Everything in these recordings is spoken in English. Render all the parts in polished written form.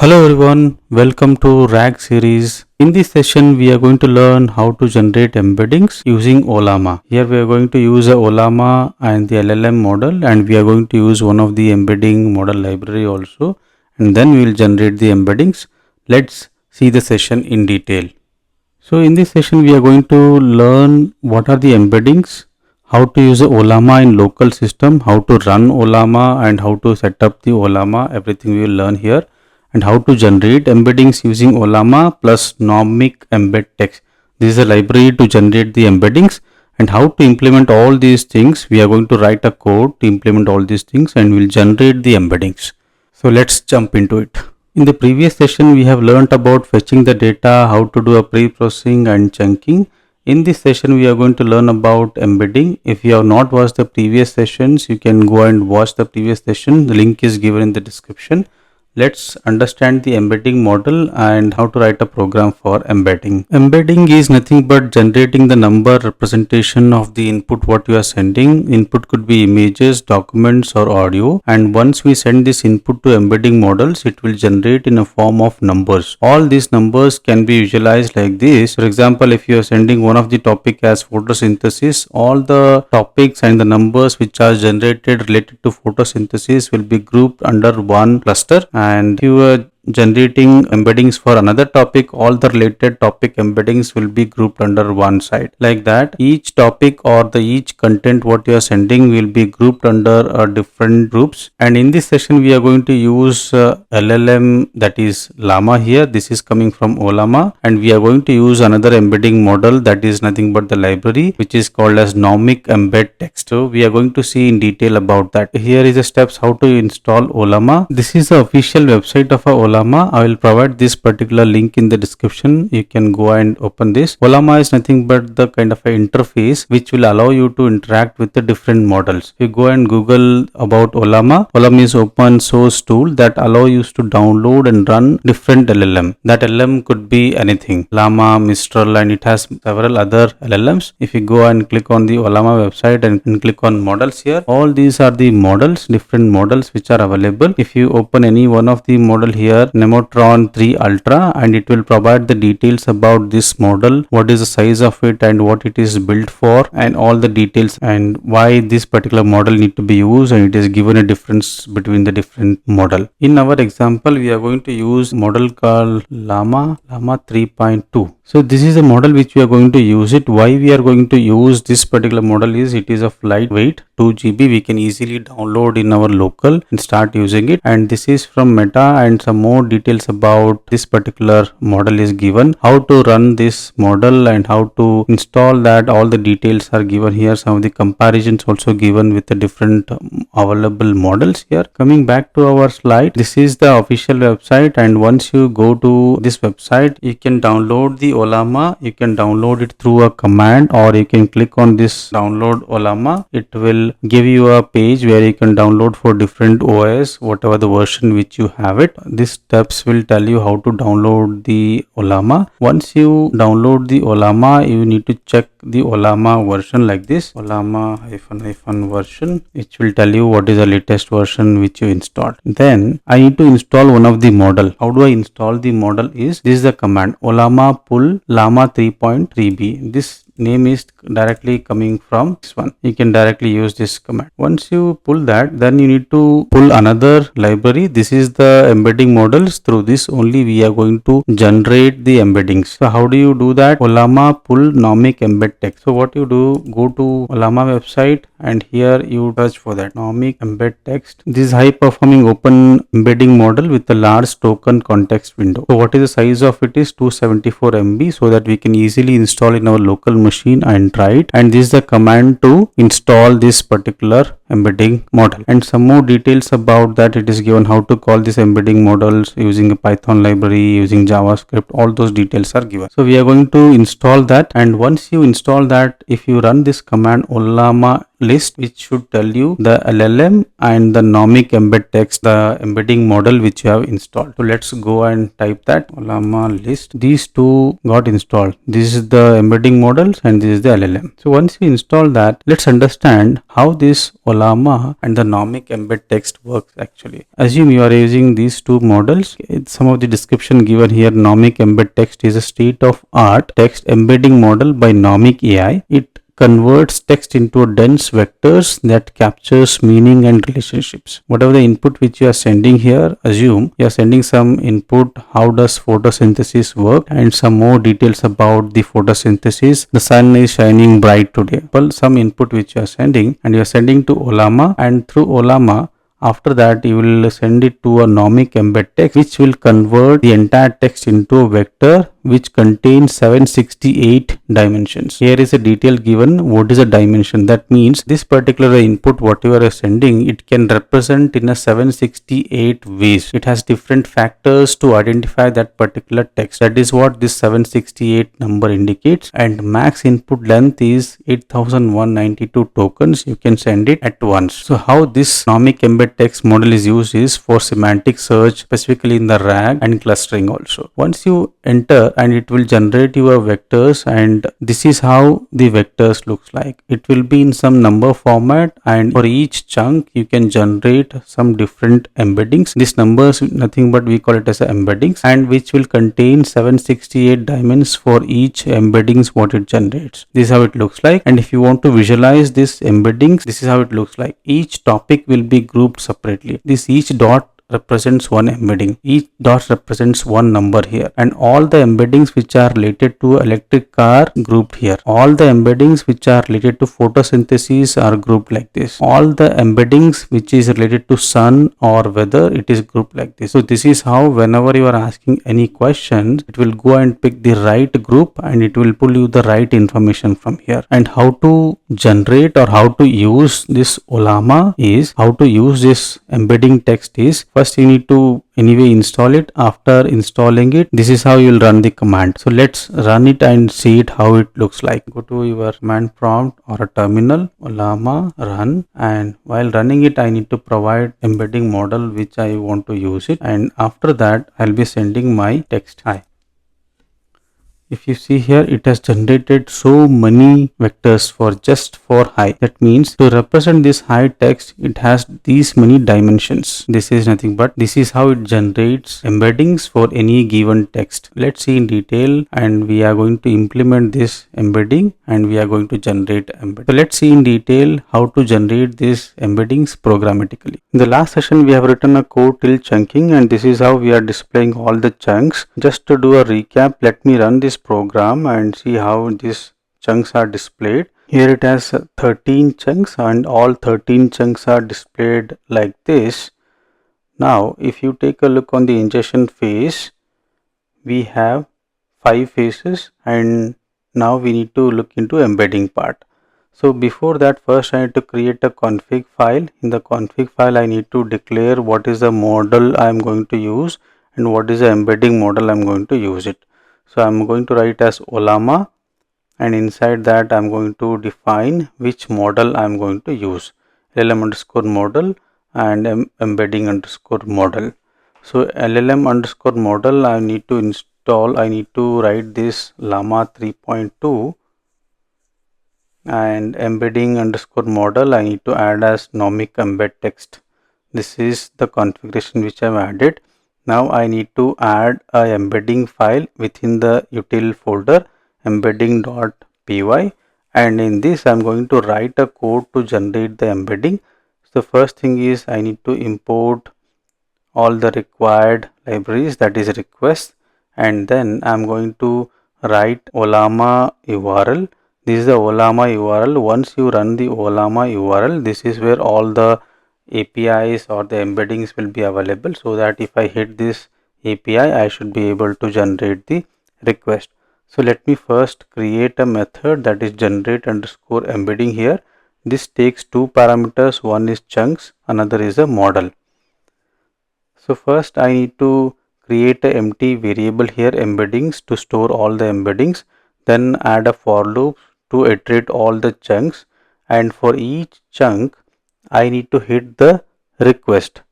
Hello everyone, welcome to RAG series. In this session, we are going to learn how to generate embeddings using Ollama. Here we are going to use a Ollama and the LLM model, and we are going to use one of the embedding model library also, and then we will generate the embeddings. Let's see the session in detail. So in this session, we are going to learn what are the embeddings, how to use the Ollama in local system, how to run Ollama and how to set up the Ollama. Everything we will learn here, and how to generate embeddings using Olama plus Nomic-embed-test. This is a library to generate the embeddings, and how to implement all these things. We are going to write a code to implement all these things and we'll generate the embeddings. So let's jump into it. In the previous session, we have learnt about fetching the data, how to do a pre-processing and chunking. In this session, we are going to learn about embedding. If you have not watched the previous sessions, you can go and watch the previous session. The link is given in the description. Let's understand the embedding model and how to write a program for embedding. Embedding is nothing but generating the number representation of the input what you are sending. Input could be images, documents or audio, and once we send this input to embedding models, it will generate in a form of numbers. All these numbers can be visualized like this. For example, if you are sending one of the topic as photosynthesis, all the topics and the numbers which are generated related to photosynthesis will be grouped under one cluster, and if you are generating embeddings for another topic, all the related topic embeddings will be grouped under one side. Like that, each topic or the each content what you are sending will be grouped under different groups. And in this session, we are going to use LLM, that is Llama here. This is coming from Ollama, and we are going to use another embedding model that is nothing but the library which is called as Nomic-embed-test. So we are going to see in detail about that. Here is the steps how to install Ollama. This is the official website of Ollama. I will provide this particular link in the description. You can go and open this. Ollama is nothing but the kind of an interface which will allow you to interact with the different models. If you go and Google about Ollama, Ollama is open source tool that allow you to download and run different LLM. That LLM could be anything, Llama, Mistral, and it has several other LLMs. If you go and click on the Ollama website and click on models here, all these are the models, different models which are available. If you open any one of the model here, Nemotron 3 Ultra, and it will provide the details about this model, what is the size of it and what it is built for, and all the details and why this particular model need to be used, and it is given a difference between the different model. In our example, we are going to use model called Llama 3.2. So this is a model which we are going to use it. Why we are going to use this particular model is it is of lightweight, 2 GB. We can easily download in our local and start using it. And this is from Meta, and some more details about this particular model is given. How to run this model and how to install that, all the details are given here. Some of the comparisons also given with the different available models here. Coming back to our slide, this is the official website, and once you go to this website, you can download the Ollama. You can download it through a command, or you can click on this download Ollama. It will give you a page where you can download for different OS, whatever the version which you have it. These steps will tell you how to download the Ollama. Once you download the Ollama, you need to check the Ollama version like this, Ollama -- version, which will tell you what is the latest version which you installed. Then I need to install one of the model. How do I install the model is, this is the command Ollama pull Llama 3.3b. This name is directly coming from this one. You can directly use this command. Once you pull that, then you need to pull another library. This is the embedding models. Through this only we are going to generate the embeddings. So how do you do that? Ollama pull Nomic-embed-test. So what you do, go to Ollama website, and here you search for that Nomic-embed-test. This is high performing open embedding model with a large token context window. So what is the size of it is 274 MB, so that we can easily install in our local machine and try it. And this is the command to install this particular embedding model, and some more details about that. It is given how to call this embedding models using a Python library, using JavaScript. All those details are given. So we are going to install that, and once you install that, if you run this command Ollama list, which should tell you the LLM and the Nomic-embed-test, the embedding model which you have installed. So let's go and type that Ollama list. These two got installed. This is the embedding models and this is the LLM. So once you install that, let's understand how this Ollama Olama and the Nomic embed-test works actually. Assume you are using these two models. Some of the description given here. Nomic embed-test is a state-of-art text embedding model by Nomic AI. It converts text into dense vectors that captures meaning and relationships. Whatever the input which you are sending here, assume you are sending some input, how does photosynthesis work, and some more details about the photosynthesis. The sun is shining bright today. Well, some input which you are sending, and you are sending to Olama, and through Olama, after that you will send it to a Nomic embed text, which will convert the entire text into a vector which contains 768 dimensions. Here is a detail given what is a dimension. That means this particular input whatever you are sending, it can represent in a 768 ways. It has different factors to identify that particular text. That is what this 768 number indicates, and max input length is 8192 tokens. You can send it at once. So how this Nomic embed-test model is used is for semantic search, specifically in the RAG and clustering also. Once you enter, and it will generate your vectors, and this is how the vectors looks like. It will be in some number format, and for each chunk you can generate some different embeddings. This numbers nothing but we call it as a embeddings, and which will contain 768 dimensions for each embeddings what it generates. This is how it looks like. And if you want to visualize this embeddings, this is how it looks like. Each topic will be grouped separately. This each dot represents one embedding. Each dot represents one number here, and all the embeddings which are related to electric car grouped here. All the embeddings which are related to photosynthesis are grouped like this. All the embeddings which is related to sun or weather, it is grouped like this. So this is how whenever you are asking any questions, it will go and pick the right group, and it will pull you the right information from here. And how to generate or how to use this Olama is, how to use this embedding text is, first you need to anyway install it. After installing it, this is how you will run the command. So let's run it and see it how it looks like. Go to your command prompt or a terminal, Olama, run, and while running it I need to provide embedding model which I want to use it, and after that I'll be sending my text. Hi. If you see here, it has generated so many vectors for just for hi. That means to represent this hi text, it has these many dimensions. This is nothing but this is how it generates embeddings for any given text. Let's see in detail, and we are going to implement this embedding, and we are going to generate embedding. So let's see in detail how to generate these embeddings programmatically. In the last session, we have written a code till chunking, and this is how we are displaying all the chunks. Just to do a recap, let me run this program and see how these chunks are displayed. Here it has 13 chunks, and all 13 chunks are displayed like this. Now if you take a look on the ingestion phase, we have 5 phases, and now we need to look into embedding part. So before that, first I need to create a config file. In the config file I need to declare what is the model I am going to use and what is the embedding model I am going to use it. So I am going to write as Olama, and inside that I am going to define which model I am going to use. LLM underscore model and embedding underscore model. So LLM underscore model I need to install, I need to write this Llama 3.2, and embedding underscore model I need to add as Nomic embed-test. This is the configuration which I have added. Now I need to add a embedding file within the util folder embedding.py, and in this I am going to write a code to generate the embedding. So the first thing is I need to import all the required libraries, that is requests, and then I am going to write Olama URL. This is the Olama URL. Once you run the Olama URL, this is where all the APIs or the embeddings will be available, so that if I hit this API, I should be able to generate the request. So let me first create a method, that is generate underscore embedding here. This takes two parameters, one is chunks, another is a model. So first I need to create an empty variable here, embeddings, to store all the embeddings, then add a for loop to iterate all the chunks, and for each chunk I need to hit the request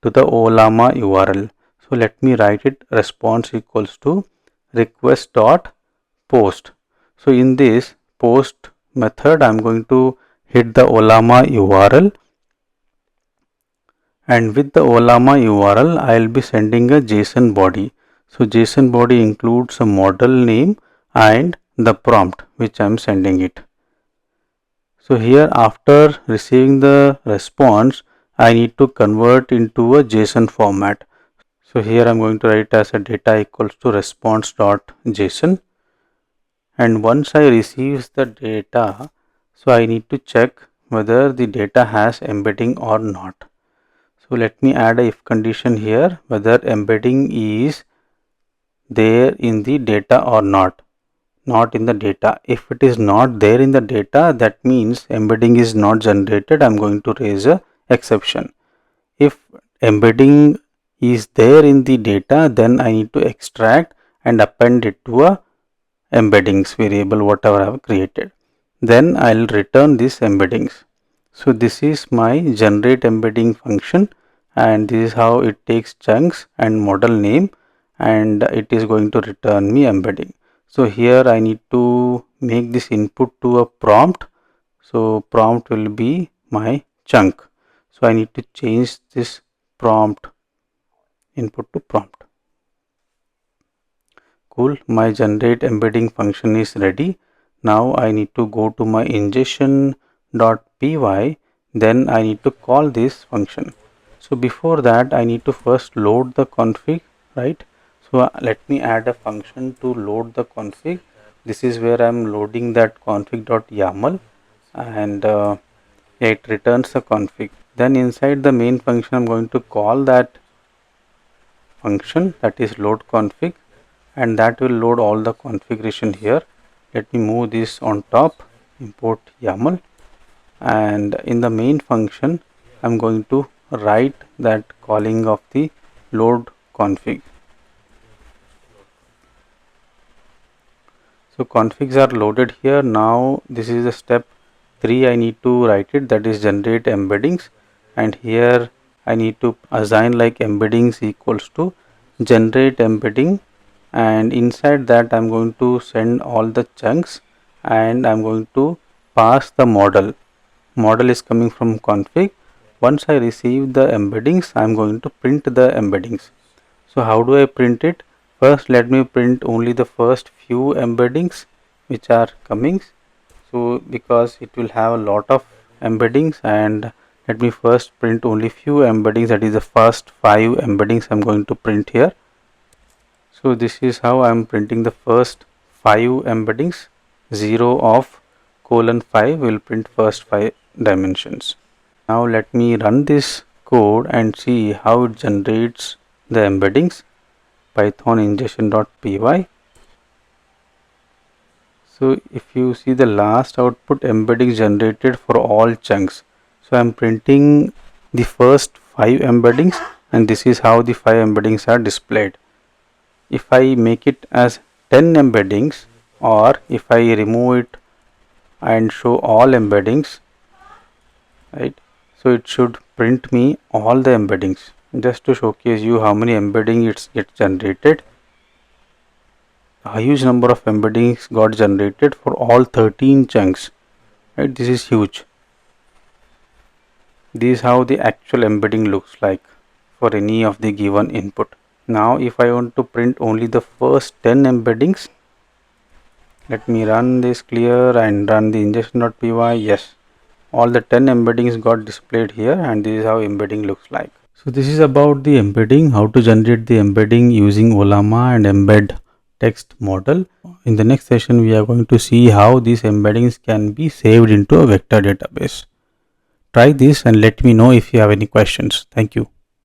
to the Olama URL. So let me write it, response equals to request dot post. So in this post method I am going to hit the Olama URL, and with the Ollama URL I'll be sending a JSON body. So JSON body includes a model name and the prompt which I'm sending it. So here after receiving the response I need to convert into a JSON format. So here I'm going to write as a data equals to response.json, and once I receive the data, so I need to check whether the data has embedding or not. So let me add a if condition here, whether embedding is there in the data or not in the data. If it is not there in the data, that means embedding is not generated. I'm going to raise a exception. If embedding is there in the data, then I need to extract and append it to a embeddings variable whatever I have created. Then I'll return this embeddings. So this is my generate embedding function, and this is how it takes chunks and model name, and it is going to return me embedding. So here I need to make this input to a prompt. So prompt will be my chunk. So I need to change this prompt input to prompt. Cool, my generate embedding function is ready. Now I need to go to my ingestion.py, then I need to call this function. So before that I need to first load the config, right? So let me add a function to load the config. This is where I am loading that config.yaml, and it returns the config. Then inside the main function I'm going to call that function, that is load config, and that will load all the configuration here. Let me move this on top, import YAML, and in the main function I'm going to write that calling of the load config. So configs are loaded here. Now this is the step 3 I need to write it, that is generate embeddings, and here I need to assign like embeddings equals to generate embedding, and inside that I'm going to send all the chunks, and I'm going to pass the model. Model is coming from config. Once I receive the embeddings, I'm going to print the embeddings. So how do I print it? First let me print only the first few embeddings which are coming. So because it will have a lot of embeddings, and let me first print only few embeddings, that is the first 5 embeddings I'm going to print here. So this is how I am printing the first 5 embeddings. 0 of colon 5 will print first 5 dimensions. Now let me run this code and see how it generates the embeddings. Python ingestion.py. So if you see the last output, embeddings generated for all chunks. So I am printing the first 5 embeddings, and this is how the 5 embeddings are displayed. If I make it as 10 embeddings, or if I remove it and show all embeddings, right, so it should print me all the embeddings. Just to showcase you how many embeddings it gets generated, a huge number of embeddings got generated for all 13 chunks, right? This is huge. This is how the actual embedding looks like for any of the given input. Now if I want to print only the first 10 embeddings, let me run this clear and run the ingestion.py. Yes, all the 10 embeddings got displayed here, and this is how embedding looks like. So this is about the embedding, how to generate the embedding using Olama and embed text model. In the next session we are going to see how these embeddings can be saved into a vector database. Try this and let me know if you have any questions. Thank you.